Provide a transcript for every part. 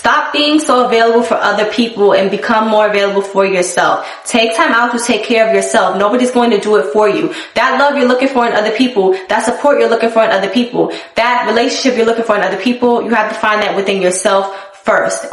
Stop being so available for other people and become more available for yourself. Take time out to take care of yourself. Nobody's going to do it for you. That love you're looking for in other people, that support you're looking for in other people, that relationship you're looking for in other people, you have to find that within yourself first.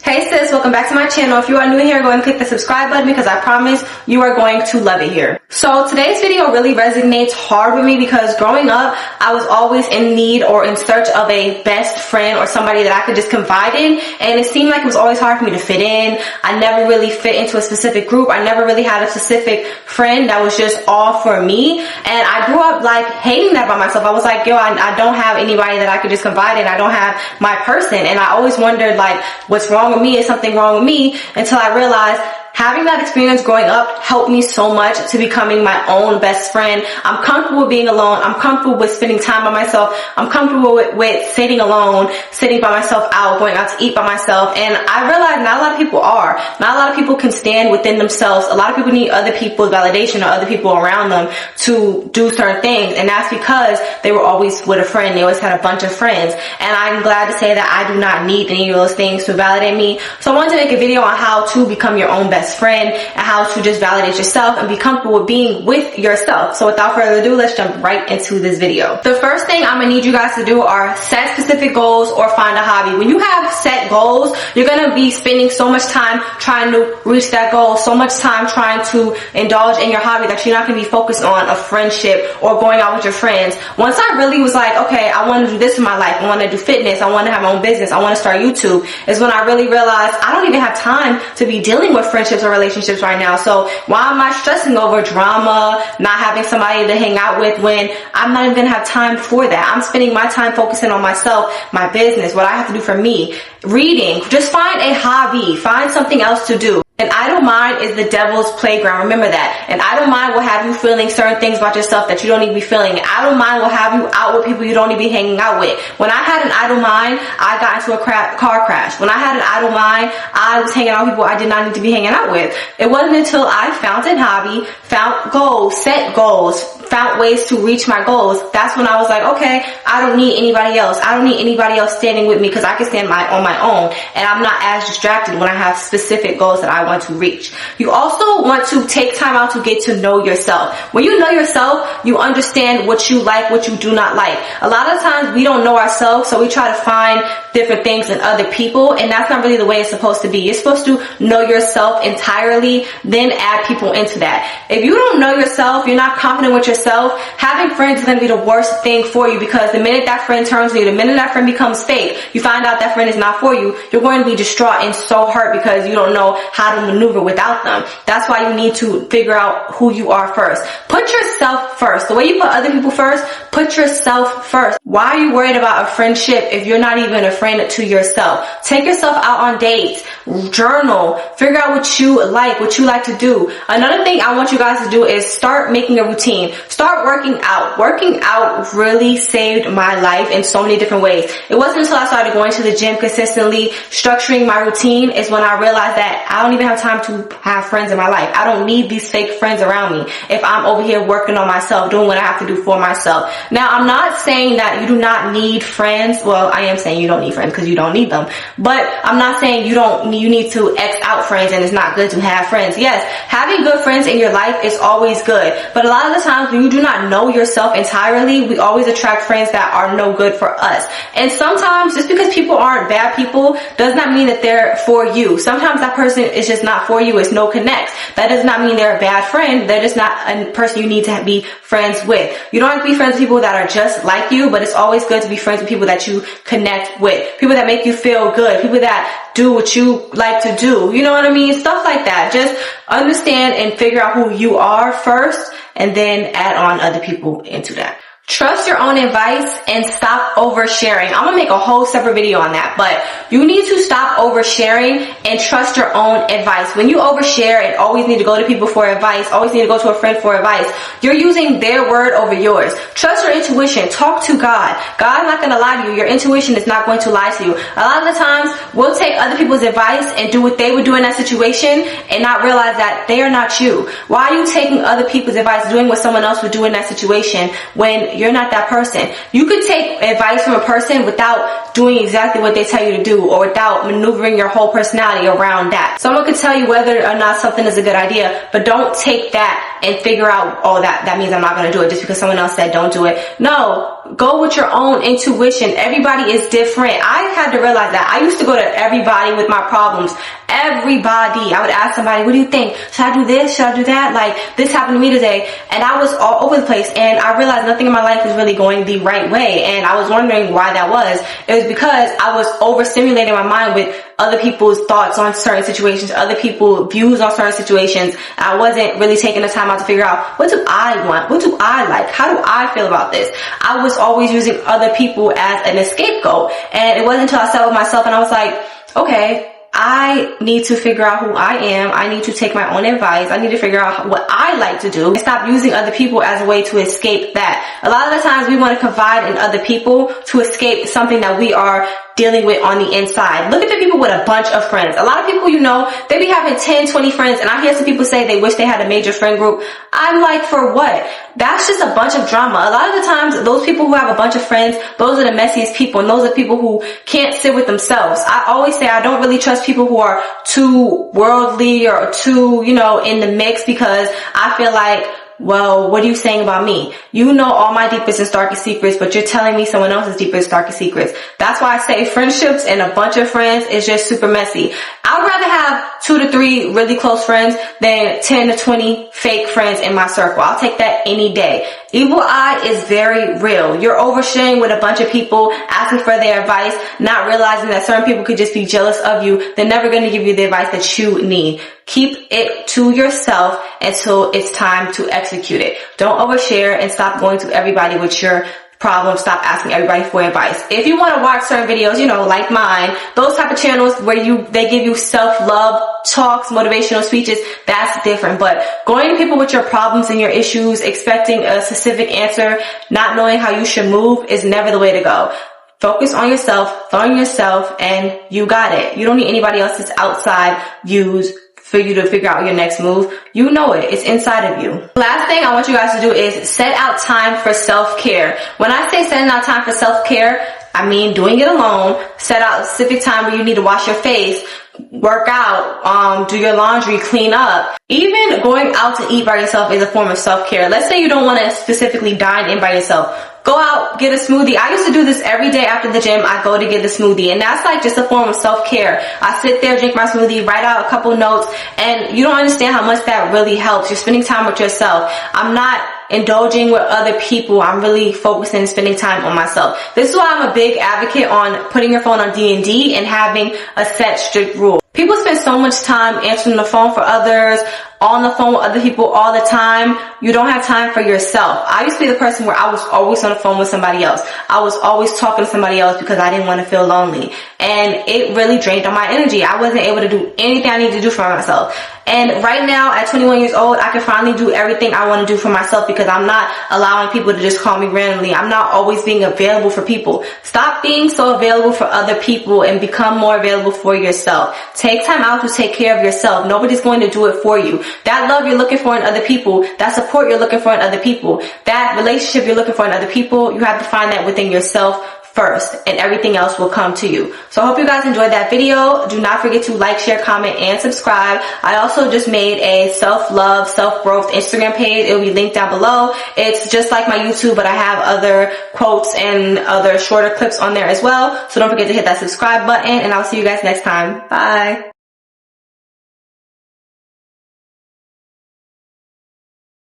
Hey sis, welcome back to my channel. If you are new here, go ahead and click the subscribe button because I promise you are going to love it here. So today's video really resonates hard with me because growing up, I was always in need or in search of a best friend or somebody that I could just confide in, and it seemed like it was always hard for me to fit in. I never really fit into a specific group. I never really had a specific friend that was just all for me, and I grew up like hating that about myself. I was like, yo, I don't have anybody that I could just confide in. I don't have my person, and I always wondered like, what's wrong with me? Is something wrong with me? Until I realized having that experience growing up helped me so much to becoming my own best friend. I'm comfortable with being alone. I'm comfortable with spending time by myself. I'm comfortable with sitting alone, sitting by myself out, going out to eat by myself. And I realized not a lot of people are. Not a lot of people can stand within themselves. A lot of people need other people's validation or other people around them to do certain things. And that's because they were always with a friend. They always had a bunch of friends. And I'm glad to say that I do not need any of those things to validate me. So I wanted to make a video on how to become your own best friend and how to just validate yourself and be comfortable with being with yourself. So without further ado, let's jump right into this video. The first thing I'm gonna need you guys to do are set specific goals or find a hobby. When you have set goals, you're gonna be spending so much time trying to reach that goal, so much time trying to indulge in your hobby that you're not gonna be focused on a friendship or going out with your friends. Once I really was like, okay, I want to do this in my life. I want to do fitness. I want to have my own business. I want to start YouTube, is when I really realized I don't even have time to be dealing with friendships or relationships right now. So why am I stressing over drama, not having somebody to hang out with when I'm not even gonna have time for that? I'm spending my time focusing on myself, my business, what I have to do for me. Reading, just find a hobby, find something else to do. An idle mind is the devil's playground. Remember that. An idle mind will have you feeling certain things about yourself that you don't need to be feeling. An idle mind will have you out with people you don't need to be hanging out with. When I had an idle mind, I got into a car crash. When I had an idle mind, I was hanging out with people I did not need to be hanging out with. It wasn't until I found a hobby, found goals, set goals, found ways to reach my goals. That's when I was like, okay, I don't need anybody else. I don't need anybody else standing with me because I can stand on my own. And I'm not as distracted when I have specific goals that I want to reach. You also want to take time out to get to know yourself. When you know yourself, you understand what you like, what you do not like. A lot of times we don't know ourselves, so we try to find different things in other people, and that's not really the way it's supposed to be. You're supposed to know yourself entirely, then add people into that. If you don't know yourself, you're not confident with yourself, having friends is going to be the worst thing for you, because the minute that friend turns on you, the minute that friend becomes fake, you find out that friend is not for you, you're going to be distraught and so hurt because you don't know how to maneuver without them. That's why you need to figure out who you are first. Put yourself first. The way you put other people first, put yourself first. Why are you worried about a friendship if you're not even a friend to yourself? Take yourself out on dates, journal, figure out what you like to do. Another thing I want you guys to do is start making a routine. Start working out. Working out really saved my life in so many different ways. It wasn't until I started going to the gym consistently, structuring my routine, is when I realized that I don't even have time to have friends in my life. I don't need these fake friends around me if I'm over here working on myself, doing what I have to do for myself. Now, I'm not saying that you do not need friends. Well, I am saying you don't need friends because you don't need them. But I'm not saying you need to X out friends and it's not good to have friends. Yes, having good friends in your life is always good. But a lot of the times when you do not know yourself entirely, we always attract friends that are no good for us. And sometimes just because people aren't bad people does not mean that they're for you. Sometimes that person is just not for you. It's no connects. That does not mean they're a bad friend. They're just not a person you need to be friends with. You don't have to be friends with people that are just like you, but it's always good to be friends with people that you connect with. People that make you feel good. People that do what you like to do. You know what I mean? Stuff like that. Just understand and figure out who you are first, and then add on other people into that. Trust your own advice and stop oversharing. I'm gonna make a whole separate video on that, but you need to stop oversharing and trust your own advice. When you overshare and always need to go to people for advice, always need to go to a friend for advice, you're using their word over yours. Trust your intuition. Talk to God. God's not gonna lie to you. Your intuition is not going to lie to you. A lot of the times, we'll take other people's advice and do what they would do in that situation and not realize that they are not you. Why are you taking other people's advice, doing what someone else would do in that situation when okay, you're not that person. You could take advice from a person without doing exactly what they tell you to do, or without maneuvering your whole personality around that. Someone could tell you whether or not something is a good idea, but don't take that and figure out, oh, that means I'm not going to do it just because someone else said don't do it. No, go with your own intuition. Everybody is different. I had to realize that. I used to go to everybody with my problems. Everybody. I would ask somebody, what do you think? Should I do this? Should I do that? Like, this happened to me today. And I was all over the place, and I realized nothing in my life is really going the right way. And I was wondering why that was. It was because I was overstimulating my mind with other people's thoughts on certain situations, other people's views on certain situations. I wasn't really taking the time out to figure out, what do I want? What do I like? How do I feel about this? I was always using other people as an scapegoat. And it wasn't until I sat with myself and I was like, okay, I need to figure out who I am. I need to take my own advice. I need to figure out what I like to do and stop using other people as a way to escape that. A lot of the times we want to confide in other people to escape something that we are dealing with on the inside. Look at the people with a bunch of friends. A lot of people, you know, they be having 10, 20 friends, and I hear some people say they wish they had a major friend group. I'm like, for what? That's just a bunch of drama. A lot of the times, those people who have a bunch of friends, those are the messiest people, and those are people who can't sit with themselves. I always say I don't really trust people who are too worldly or too, you know, in the mix, because I feel like, well, what are you saying about me? You know all my deepest and darkest secrets, but you're telling me someone else's deepest, darkest secrets. That's why I say friendships and a bunch of friends is just super messy. I would rather have 2 to 3 really close friends than 10 to 20 fake friends in my circle. I'll take that any day. Evil eye is very real. You're oversharing with a bunch of people, asking for their advice, not realizing that certain people could just be jealous of you. They're never going to give you the advice that you need. Keep it to yourself until it's time to execute it. Don't overshare and stop going to everybody with your problem. Stop asking everybody for advice. If you want to watch certain videos, you know, like mine, those type of channels where they give you self-love talks, motivational speeches, that's different. But going to people with your problems and your issues, expecting a specific answer, not knowing how you should move, is never the way to go. Focus on yourself, learn yourself, and you got it. You don't need anybody else's outside views for you to figure out your next move. You know it. It's inside of you. Last thing I want you guys to do is set out time for self-care. When I say setting out time for self-care, I mean doing it alone. Set out a specific time where you need to wash your face, work out, do your laundry, clean up. Even going out to eat by yourself is a form of self-care. Let's say you don't want to specifically dine in by yourself. Go out, get a smoothie. I used to do this every day after the gym. I go to get the smoothie, and that's like just a form of self-care. I sit there, drink my smoothie, write out a couple notes, and you don't understand how much that really helps. You're spending time with yourself. I'm not indulging with other people. I'm really focusing and spending time on myself. This is why I'm a big advocate on putting your phone on D&D and having a set strict rule. People spend so much time answering the phone for others, on the phone with other people all the time. You don't have time for yourself. I used to be the person where I was always on the phone with somebody else. I was always talking to somebody else because I didn't want to feel lonely. And it really drained on my energy. I wasn't able to do anything I needed to do for myself. And right now, at 21 years old, I can finally do everything I want to do for myself because I'm not allowing people to just call me randomly. I'm not always being available for people. Stop being so available for other people and become more available for yourself. Take time out to take care of yourself. Nobody's going to do it for you. That love you're looking for in other people, that support you're looking for in other people, that relationship you're looking for in other people, you have to find that within yourself first, and everything else will come to you. So I hope you guys enjoyed that video. Do not forget to like, share, comment, and subscribe. I also just made a self-love, self-growth Instagram page. It will be linked down below. It's just like my YouTube, but I have other quotes and other shorter clips on there as well. So don't forget to hit that subscribe button, and I'll see you guys next time. Bye.